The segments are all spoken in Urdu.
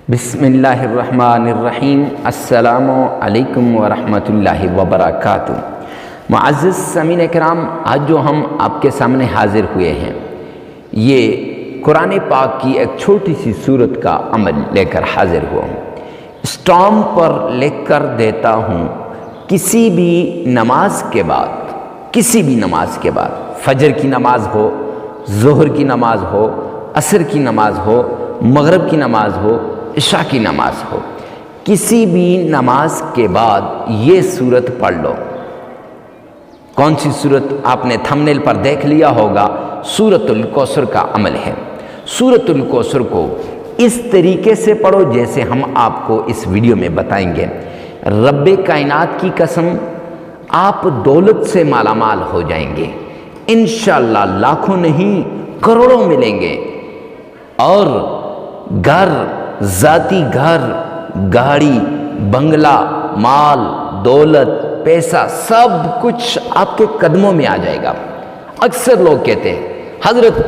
بسم اللہ الرحمن الرحیم۔ السلام علیکم ورحمۃ اللہ وبرکاتہ۔ معزز سامعین کرام، آج جو ہم آپ کے سامنے حاضر ہوئے ہیں یہ قرآن پاک کی ایک چھوٹی سی سورت کا عمل لے کر حاضر ہوا ہوں۔ اسٹامپ پر لکھ کر دیتا ہوں، کسی بھی نماز کے بعد فجر کی نماز ہو، ظہر کی نماز ہو، عصر کی نماز ہو، مغرب کی نماز ہو، عشاء کی نماز ہو، کسی بھی نماز کے بعد یہ سورت پڑھ لو۔ کون سی سورت آپ نے تھمبنیل پر دیکھ لیا ہوگا، سورۃ الکوثر کا عمل ہے۔ سورۃ الکوثر کو اس طریقے سے پڑھو جیسے ہم آپ کو اس ویڈیو میں بتائیں گے۔ رب کائنات کی قسم، آپ دولت سے مالا مال ہو جائیں گے انشاءاللہ، لاکھوں نہیں کروڑوں ملیں گے، اور گھر، ذاتی گھر، گاڑی، بنگلہ، مال، دولت، پیسہ، سب کچھ آپ کے قدموں میں آ جائے گا۔ اکثر لوگ کہتے ہیں حضرت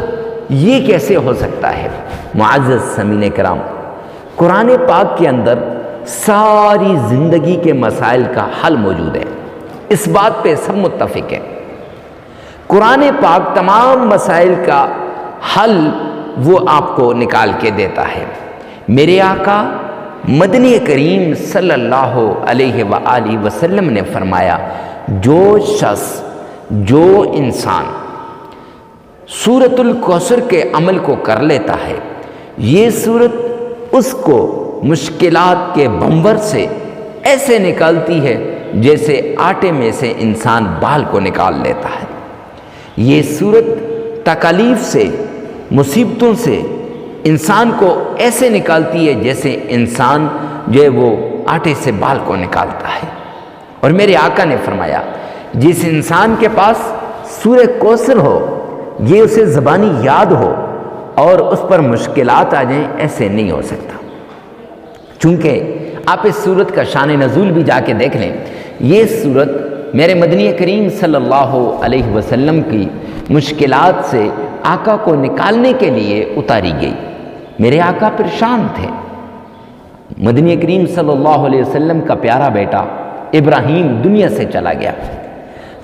یہ کیسے ہو سکتا ہے؟ معزز سامعین کرام، قرآن پاک کے اندر ساری زندگی کے مسائل کا حل موجود ہے، اس بات پہ سب متفق ہیں۔ قرآن پاک تمام مسائل کا حل وہ آپ کو نکال کے دیتا ہے۔ میرے آقا مدنی کریم صلی اللہ علیہ وآلہ وسلم نے فرمایا، جو شخص، جو انسان سورۃ الکوثر کے عمل کو کر لیتا ہے، یہ سورت اس کو مشکلات کے بمبر سے ایسے نکالتی ہے جیسے آٹے میں سے انسان بال کو نکال لیتا ہے۔ یہ سورت تکالیف سے، مصیبتوں سے انسان کو ایسے نکالتی ہے جیسے انسان جو ہے وہ آٹے سے بال کو نکالتا ہے۔ اور میرے آقا نے فرمایا، جس انسان کے پاس سورہ کوثر ہو، یہ اسے زبانی یاد ہو اور اس پر مشکلات آ جائیں، ایسے نہیں ہو سکتا۔ چونکہ آپ اس سورت کا شان نزول بھی جا کے دیکھ لیں، یہ سورت میرے مدنی کریم صلی اللہ علیہ وسلم کی مشکلات سے آقا کو نکالنے کے لیے اتاری گئی۔ میرے آقا پریشان تھے۔ مدنی کریم صلی اللہ علیہ وسلم کا پیارا بیٹا ابراہیم دنیا سے چلا گیا۔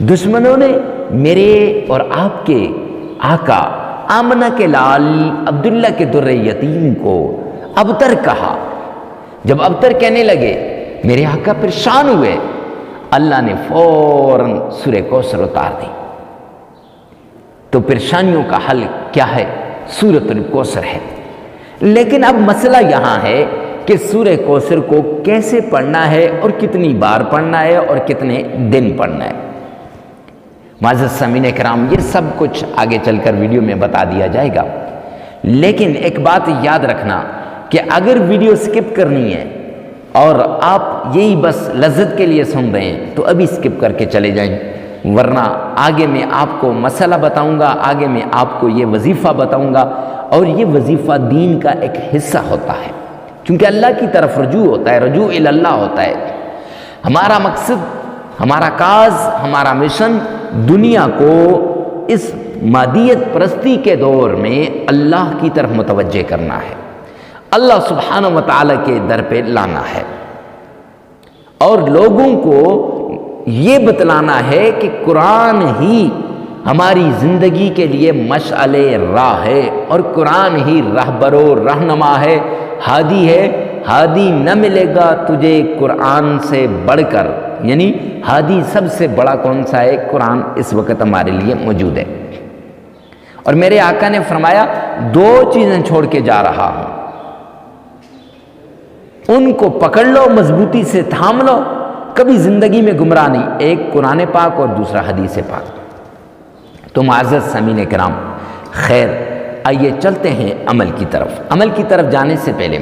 دشمنوں نے میرے اور آپ کے آقا آمنہ کے لال عبداللہ کے در یتیم کو ابتر کہا۔ جب ابتر کہنے لگے، میرے آقا پریشان ہوئے، اللہ نے فوراً سورہ کوثر اتار دی۔ تو پریشانیوں کا حل کیا ہے؟ سورۃ الکوثر ہے۔ لیکن اب مسئلہ یہاں ہے کہ سورہ کوثر کو کیسے پڑھنا ہے اور کتنی بار پڑھنا ہے اور کتنے دن پڑھنا ہے۔ معزز سامعین کرام، یہ سب کچھ آگے چل کر ویڈیو میں بتا دیا جائے گا، لیکن ایک بات یاد رکھنا کہ اگر ویڈیو سکپ کرنی ہے اور آپ یہی بس لذت کے لیے سن رہے ہیں تو ابھی سکپ کر کے چلے جائیں، ورنہ آگے میں آپ کو مسئلہ بتاؤں گا، آگے میں آپ کو یہ وظیفہ بتاؤں گا، اور یہ وظیفہ دین کا ایک حصہ ہوتا ہے، کیونکہ اللہ کی طرف رجوع ہوتا ہے، رجوع الی اللہ ہوتا ہے۔ ہمارا مقصد، ہمارا کاز، ہمارا مشن دنیا کو اس مادیت پرستی کے دور میں اللہ کی طرف متوجہ کرنا ہے، اللہ سبحانہ و تعالیٰ کے در پہ لانا ہے، اور لوگوں کو یہ بتلانا ہے کہ قرآن ہی ہماری زندگی کے لیے مشعل راہ ہے، اور قرآن ہی رہبر و رہنما ہے، ہادی ہے۔ ہادی نہ ملے گا تجھے قرآن سے بڑھ کر، یعنی ہادی سب سے بڑا کون سا ہے؟ قرآن اس وقت ہمارے لیے موجود ہے۔ اور میرے آقا نے فرمایا، دو چیزیں چھوڑ کے جا رہا ہوں، ان کو پکڑ لو، مضبوطی سے تھام لو، کبھی زندگی میں گمراہ نہیں، ایک قرآن پاک اور دوسرا حدیث پاک۔ تو معزز سامعین کرام، خیر آئیے چلتے ہیں عمل کی طرف۔ عمل کی طرف جانے سے پہلے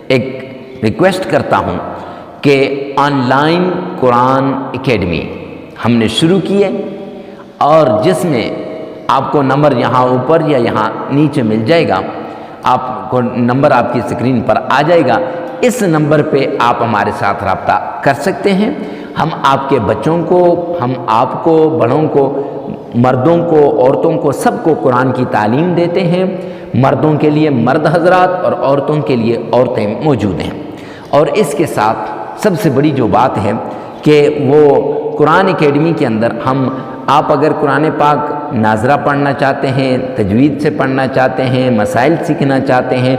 ایک ریکویسٹ کرتا ہوں کہ آن لائن قرآن اکیڈمی ہم نے شروع کی ہے، اور جس میں آپ کو نمبر یہاں اوپر یا یہاں نیچے مل جائے گا، آپ کو نمبر آپ کی اسکرین پر آ جائے گا، اس نمبر پہ آپ ہمارے ساتھ رابطہ کر سکتے ہیں۔ ہم آپ کے بچوں کو، ہم آپ کو، بڑوں کو، مردوں کو، عورتوں کو، سب کو قرآن کی تعلیم دیتے ہیں۔ مردوں کے لیے مرد حضرات اور عورتوں کے لیے عورتیں موجود ہیں۔ اور اس کے ساتھ سب سے بڑی جو بات ہے کہ وہ قرآن اکیڈمی کے اندر آپ اگر قرآن پاک ناظرہ پڑھنا چاہتے ہیں، تجوید سے پڑھنا چاہتے ہیں، مسائل سیکھنا چاہتے ہیں،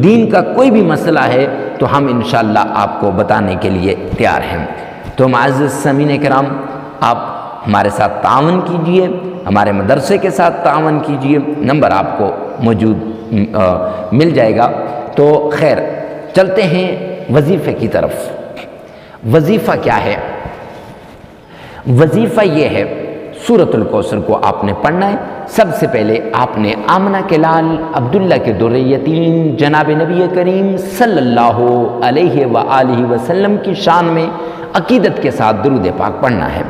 دین کا کوئی بھی مسئلہ ہے تو ہم انشاءاللہ آپ کو بتانے کے لیے تیار ہیں۔ تو معزز سامعین کرام، آپ ہمارے ساتھ تعاون کیجئے، ہمارے مدرسے کے ساتھ تعاون کیجئے، نمبر آپ کو موجود مل جائے گا۔ تو خیر، چلتے ہیں وظیفے کی طرف۔ وظیفہ کیا ہے؟ وظیفہ یہ ہے، سورۃ الکوثر کو آپ نے پڑھنا ہے۔ سب سے پہلے آپ نے آمنہ کے لال عبداللہ کے در یتیم جناب نبی کریم صلی اللہ علیہ وآلہ وسلم کی شان میں عقیدت کے ساتھ درود پاک پڑھنا ہے۔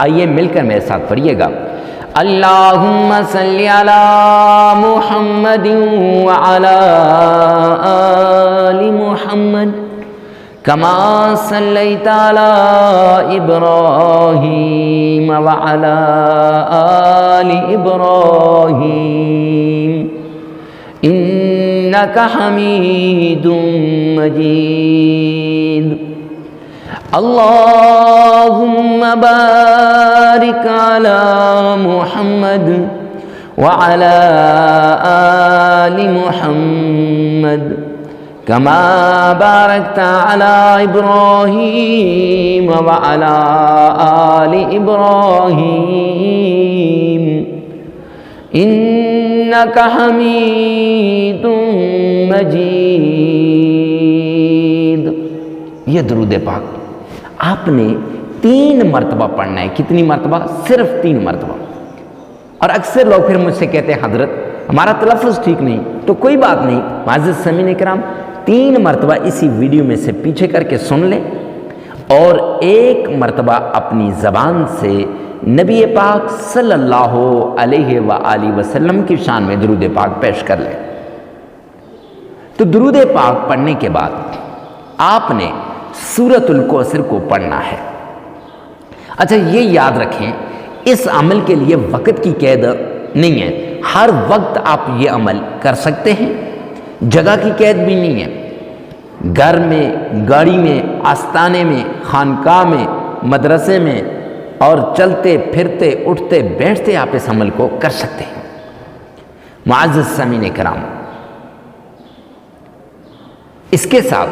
آئیے مل کر میرے ساتھ پڑھیے گا۔ اللہم صلی علی محمد وعلی آل محمد کما صلیت علی ابراہیم وعلی آل ابراہیم انک حمید مجید۔ اللہم بارک علی محمد وعلی آل محمد کما بارکت علی ابراہیم وعلی آل ابراہیم انک حمید مجید۔ یہ درود پاک آپ نے 3 مرتبہ پڑھنا ہے۔ کتنی مرتبہ؟ صرف 3 مرتبہ۔ اور اکثر لوگ پھر مجھ سے کہتے ہیں حضرت ہمارا تلفظ ٹھیک نہیں، تو کوئی بات نہیں، معزز سامعین کرام، 3 مرتبہ اسی ویڈیو میں سے پیچھے کر کے سن لیں اور 1 مرتبہ اپنی زبان سے نبی پاک صلی اللہ علیہ وآلہ وسلم کی شان میں درود پاک پیش کر لیں۔ تو درود پاک پڑھنے کے بعد آپ نے سورۃ الکوثر کو پڑھنا ہے۔ اچھا، یہ یاد رکھیں، اس عمل کے لیے وقت کی قید نہیں ہے، ہر وقت آپ یہ عمل کر سکتے ہیں، جگہ کی قید بھی نہیں ہے۔ گھر میں، گاڑی میں، آستانے میں، خانقاہ میں، مدرسے میں، اور چلتے پھرتے اٹھتے بیٹھتے آپ اس عمل کو کر سکتے ہیں۔ معزز سامعین کرام، اس کے ساتھ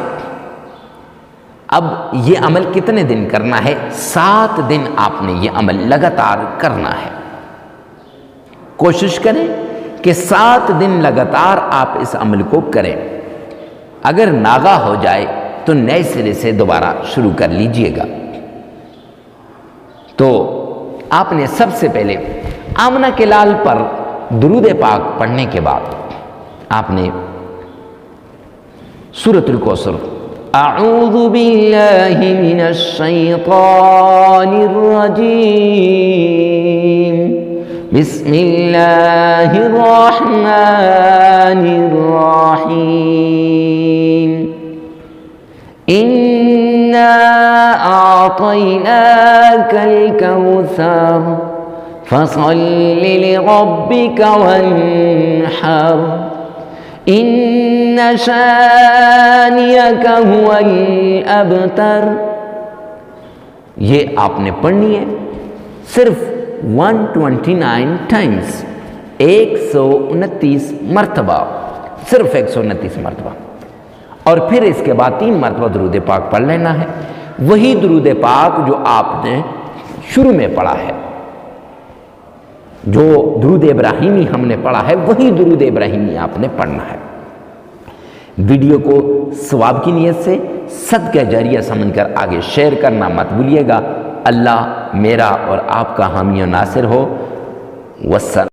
اب یہ عمل کتنے دن کرنا ہے؟ 7 دن آپ نے یہ عمل لگاتار کرنا ہے۔ کوشش کریں کہ 7 دن لگاتار آپ اس عمل کو کریں۔ اگر ناغہ ہو جائے تو نئے سرے سے دوبارہ شروع کر لیجئے گا۔ تو آپ نے سب سے پہلے آمنہ کے لال پر درود پاک پڑھنے کے بعد آپ نے سورۃ الکوثر اعوذ باللہ من الشیطان الرجیم بسم اللہ الرحمن الرحیم اِنَّا أَعْطَيْنَاكَ الْكَوْثَرَ فَصَلِّ لِرَبِّكَ وَانْحَرْ إِنَّ شَانِئَكَ هُوَ الْأَبْتَرُ۔ یہ آپ نے پڑھنی ہے صرف 129 ٹائمز، 129 مرتبہ، صرف 129 مرتبہ۔ اور پھر اس کے بعد 3 مرتبہ درود پاک پڑھ لینا ہے، وہی درود پاک جو آپ نے شروع میں پڑھا ہے، جو درود ابراہیمی ہم نے پڑھا ہے وہی درود ابراہیمی آپ نے پڑھنا ہے۔ ویڈیو کو ثواب کی نیت سے صدقہ جاریہ سمجھ کر آگے شیئر کرنا مت بھولیے گا۔ اللہ میرا اور آپ کا حامی و ناصر ہو۔ والسلام۔